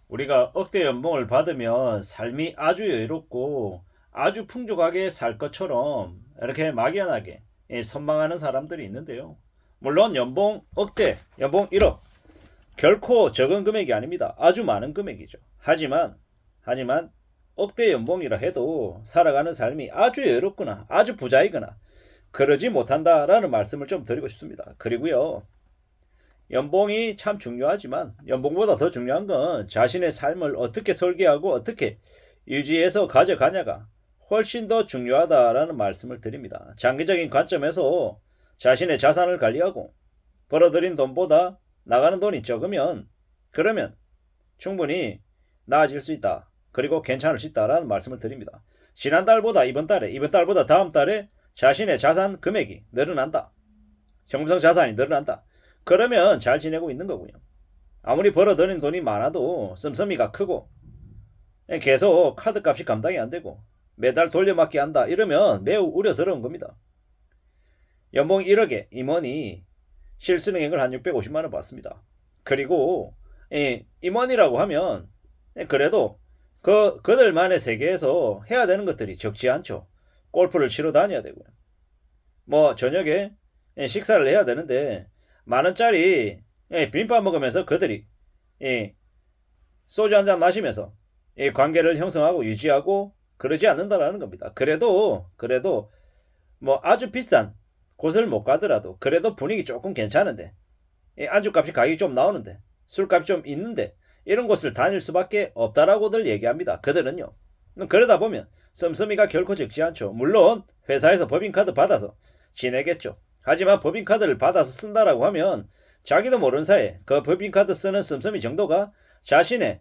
우리가 억대 연봉을 받으면 삶이 아주 여유롭고 아주 풍족하게 살 것처럼 이렇게 막연하게 선망하는 사람들이 있는데요. 물론 연봉 억대, 연봉 1억 결코 적은 금액이 아닙니다. 아주 많은 금액이죠. 하지만 억대 연봉이라 해도 살아가는 삶이 아주 여유롭거나 아주 부자이거나 그러지 못한다라는 말씀을 좀 드리고 싶습니다. 그리고요. 연봉이 참 중요하지만 연봉보다 더 중요한 건 자신의 삶을 어떻게 설계하고 어떻게 유지해서 가져가냐가 훨씬 더 중요하다라는 말씀을 드립니다. 장기적인 관점에서 자신의 자산을 관리하고 벌어들인 돈보다 나가는 돈이 적으면 그러면 충분히 나아질 수 있다. 그리고 괜찮을 수 있다라는 말씀을 드립니다. 지난달보다 이번 달보다 다음 달에 자신의 자산 금액이 늘어난다. 형성 자산이 늘어난다. 그러면 잘 지내고 있는 거고요. 아무리 벌어들인 돈이 많아도 씀씀이가 크고 계속 카드값이 감당이 안 되고 매달 돌려막기 한다 이러면 매우 우려스러운 겁니다. 연봉 1억에 임원이 실수령액을 한 650만 원 받습니다. 그리고 임원이라고 하면 그래도 그들만의 세계에서 해야 되는 것들이 적지 않죠. 골프를 치러 다녀야 되고요. 뭐 저녁에 식사를 해야 되는데 만원짜리 비빔밥 먹으면서 그들이 소주 한잔 마시면서 관계를 형성하고 유지하고 그러지 않는다라는 겁니다. 그래도 뭐 아주 비싼 곳을 못 가더라도 그래도 분위기 조금 괜찮은데 안주값이 가격이 좀 나오는데 술값이 좀 있는데 이런 곳을 다닐 수밖에 없다라고들 얘기합니다. 그들은요. 그러다 보면 씀씀이가 결코 적지 않죠. 물론 회사에서 법인카드 받아서 지내겠죠. 하지만 법인카드를 받아서 쓴다라고 하면 자기도 모르는 사이에 그 법인카드 쓰는 씀씀이 정도가 자신의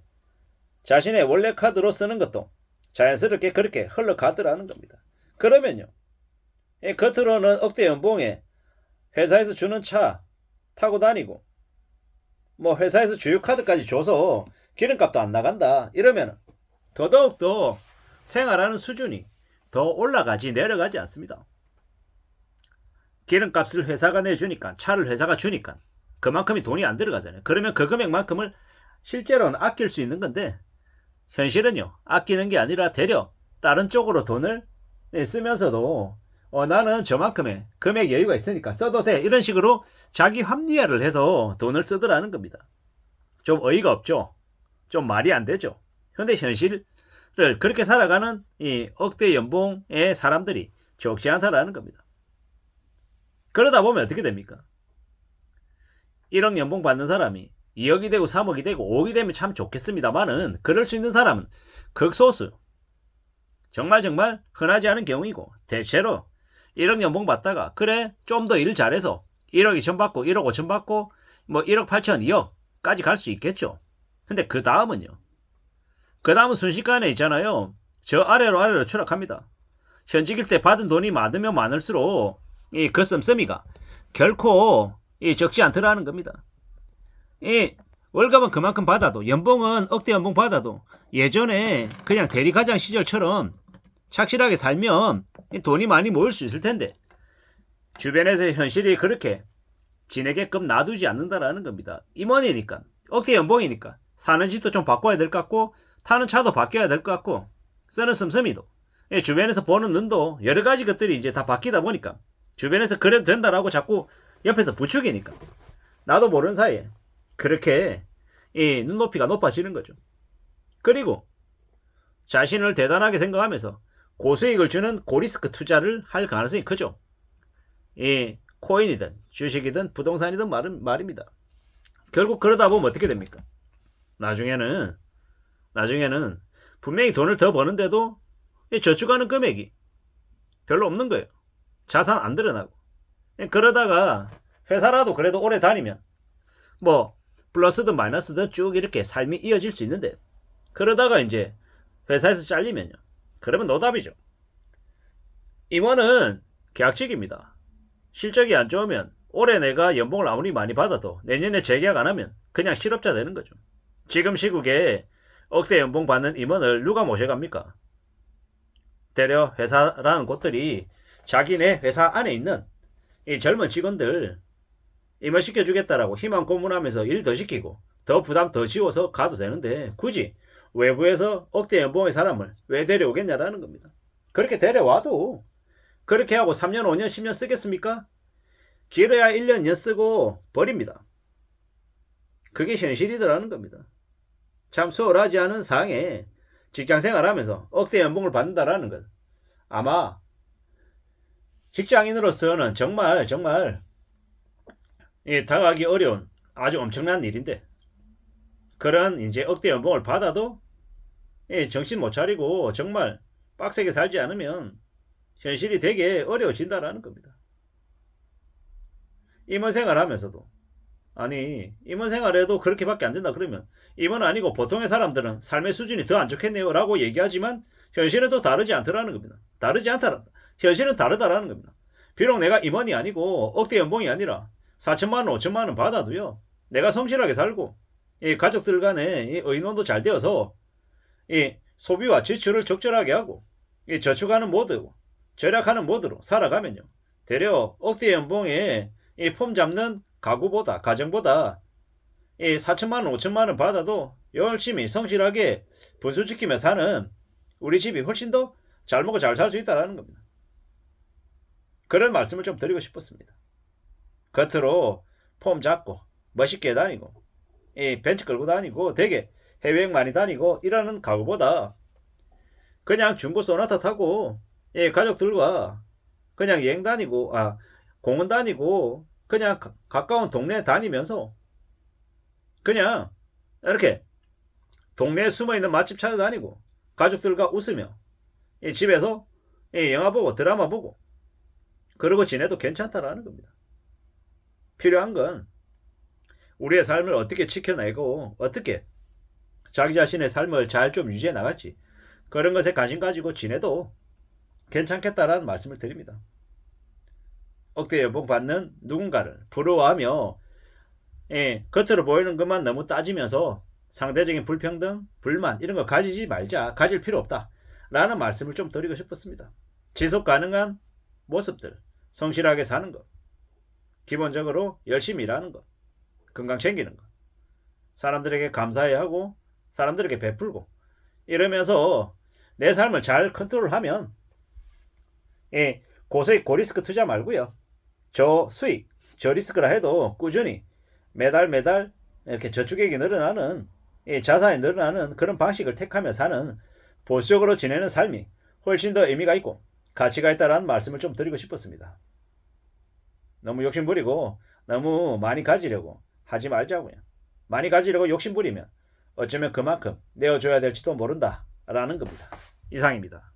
원래 카드로 쓰는 것도 자연스럽게 그렇게 흘러가더라는 겁니다. 그러면요. 겉으로는 억대 연봉에 회사에서 주는 차 타고 다니고 뭐 회사에서 주유카드까지 줘서 기름값도 안 나간다 이러면 더더욱더 생활하는 수준이 더 올라가지 내려가지 않습니다. 기름값을 회사가 내주니까 차를 회사가 주니까 그만큼이 돈이 안 들어가잖아요. 그러면 그 금액만큼을 실제로는 아낄 수 있는 건데 현실은요. 아끼는 게 아니라 되려 다른 쪽으로 돈을 쓰면서도 나는 저만큼의 금액 여유가 있으니까 써도 돼 이런 식으로 자기 합리화를 해서 돈을 쓰더라는 겁니다. 좀 어이가 없죠. 좀 말이 안 되죠. 근데 현실을 그렇게 살아가는 이 억대 연봉의 사람들이 적지 않다라는 겁니다. 그러다 보면 어떻게 됩니까? 1억 연봉 받는 사람이 2억이 되고 3억이 되고 5억이 되면 참 좋겠습니다만은 그럴 수 있는 사람은 극소수. 정말 흔하지 않은 경우이고 대체로 1억 연봉 받다가 그래 좀 더 일 잘해서 1억 2천 받고 1억 5천 받고 뭐 1억 8천 2억까지 갈 수 있겠죠. 근데 그 다음은요. 그 다음은 순식간에 있잖아요. 저 아래로 추락합니다. 현직일 때 받은 돈이 많으면 많을수록 그 씀씀이가 결코 적지 않더라는 겁니다. 월급은 그만큼 받아도 연봉은 억대 연봉 받아도 예전에 그냥 대리과장 시절처럼 착실하게 살면 돈이 많이 모일 수 있을 텐데 주변에서 현실이 그렇게 지내게끔 놔두지 않는다라는 겁니다. 임원이니까 억대 연봉이니까 사는 집도 좀 바꿔야 될 것 같고 타는 차도 바뀌어야 될 것 같고 쓰는 씀씀이도 주변에서 보는 눈도 여러 가지 것들이 이제 다 바뀌다 보니까 주변에서 그래도 된다라고 자꾸 옆에서 부추기니까 나도 모르는 사이에 그렇게 눈높이가 높아지는 거죠. 그리고 자신을 대단하게 생각하면서 고수익을 주는 고리스크 투자를 할 가능성이 크죠. 코인이든 주식이든 부동산이든 말입니다. 결국 그러다 보면 어떻게 됩니까? 나중에는 분명히 돈을 더 버는데도 저축하는 금액이 별로 없는 거예요. 자산 안 드러나고. 그러다가 회사라도 그래도 오래 다니면 뭐 플러스든 마이너스든 쭉 이렇게 삶이 이어질 수 있는데 그러다가 이제 회사에서 잘리면요. 그러면 노답이죠. 임원은 계약직입니다. 실적이 안 좋으면 올해 내가 연봉을 아무리 많이 받아도 내년에 재계약 안 하면 그냥 실업자 되는 거죠. 지금 시국에 억대 연봉 받는 임원을 누가 모셔갑니까? 대려 회사라는 곳들이 자기네 회사 안에 있는 이 젊은 직원들 임을 시켜주겠다라고 희망 고문하면서 일 더 시키고 더 부담 더 지워서 가도 되는데 굳이 외부에서 억대 연봉의 사람을 왜 데려오겠냐라는 겁니다. 그렇게 데려와도 그렇게 하고 3년, 5년, 10년 쓰겠습니까? 길어야 1년, 2년 쓰고 버립니다. 그게 현실이더라는 겁니다. 참 수월하지 않은 상황에 직장생활하면서 억대 연봉을 받는다라는 것. 아마 직장인으로서는 정말 다가가기 어려운 아주 엄청난 일인데 그런 이제 억대 연봉을 받아도 정신 못 차리고 정말 빡세게 살지 않으면 현실이 되게 어려워진다라는 겁니다. 임원 생활하면서도 아니 임원 생활해도 그렇게밖에 안 된다 그러면 임원 아니고 보통의 사람들은 삶의 수준이 더 안 좋겠네요 라고 얘기하지만 현실은 또 다르지 않더라는 겁니다. 다르지 않다. 현실은 다르다라는 겁니다. 비록 내가 임원이 아니고 억대 연봉이 아니라 4천만 원, 5천만 원 받아도요. 내가 성실하게 살고 이 가족들 간에 이 의논도 잘 되어서 이 소비와 지출을 적절하게 하고 이 저축하는 모드, 절약하는 모드로 살아가면요. 되려 억대 연봉에 이 폼 잡는 가구보다 가정보다 이 4천만 원, 5천만 원 받아도 열심히 성실하게 분수 지키며 사는 우리 집이 훨씬 더 잘 먹고 잘 살 수 있다는 겁니다. 그런 말씀을 좀 드리고 싶었습니다. 겉으로 폼 잡고 멋있게 다니고 이 벤츠 끌고 다니고 되게 해외여행 많이 다니고 이러는 가구보다 그냥 중고 소나타 타고 가족들과 그냥 여행 다니고 공원 다니고 그냥 가까운 동네 다니면서 그냥 이렇게 동네에 숨어있는 맛집 찾아다니고 가족들과 웃으며 집에서 영화 보고 드라마 보고 그러고 지내도 괜찮다라는 겁니다. 필요한 건 우리의 삶을 어떻게 지켜내고 어떻게 자기 자신의 삶을 잘 좀 유지해 나갈지 그런 것에 관심 가지고 지내도 괜찮겠다라는 말씀을 드립니다. 억대 연봉 받는 누군가를 부러워하며 겉으로 보이는 것만 너무 따지면서 상대적인 불평등, 불만 이런 거 가지지 말자. 가질 필요 없다. 라는 말씀을 좀 드리고 싶었습니다. 지속 가능한 모습들, 성실하게 사는 것, 기본적으로 열심히 일하는 것, 건강 챙기는 것, 사람들에게 감사해야 하고 사람들에게 베풀고 이러면서 내 삶을 잘 컨트롤하면 고수익 고리스크 투자 말고요. 저수익, 저리스크라 해도 꾸준히 매달 이렇게 저축액이 늘어나는 자산이 늘어나는 그런 방식을 택하며 사는 보수적으로 지내는 삶이 훨씬 더 의미가 있고 가치가 있다는 말씀을 좀 드리고 싶었습니다. 너무 욕심부리고 너무 많이 가지려고 하지 말자고요. 많이 가지려고 욕심부리면 어쩌면 그만큼 내어줘야 될지도 모른다 라는 겁니다. 이상입니다.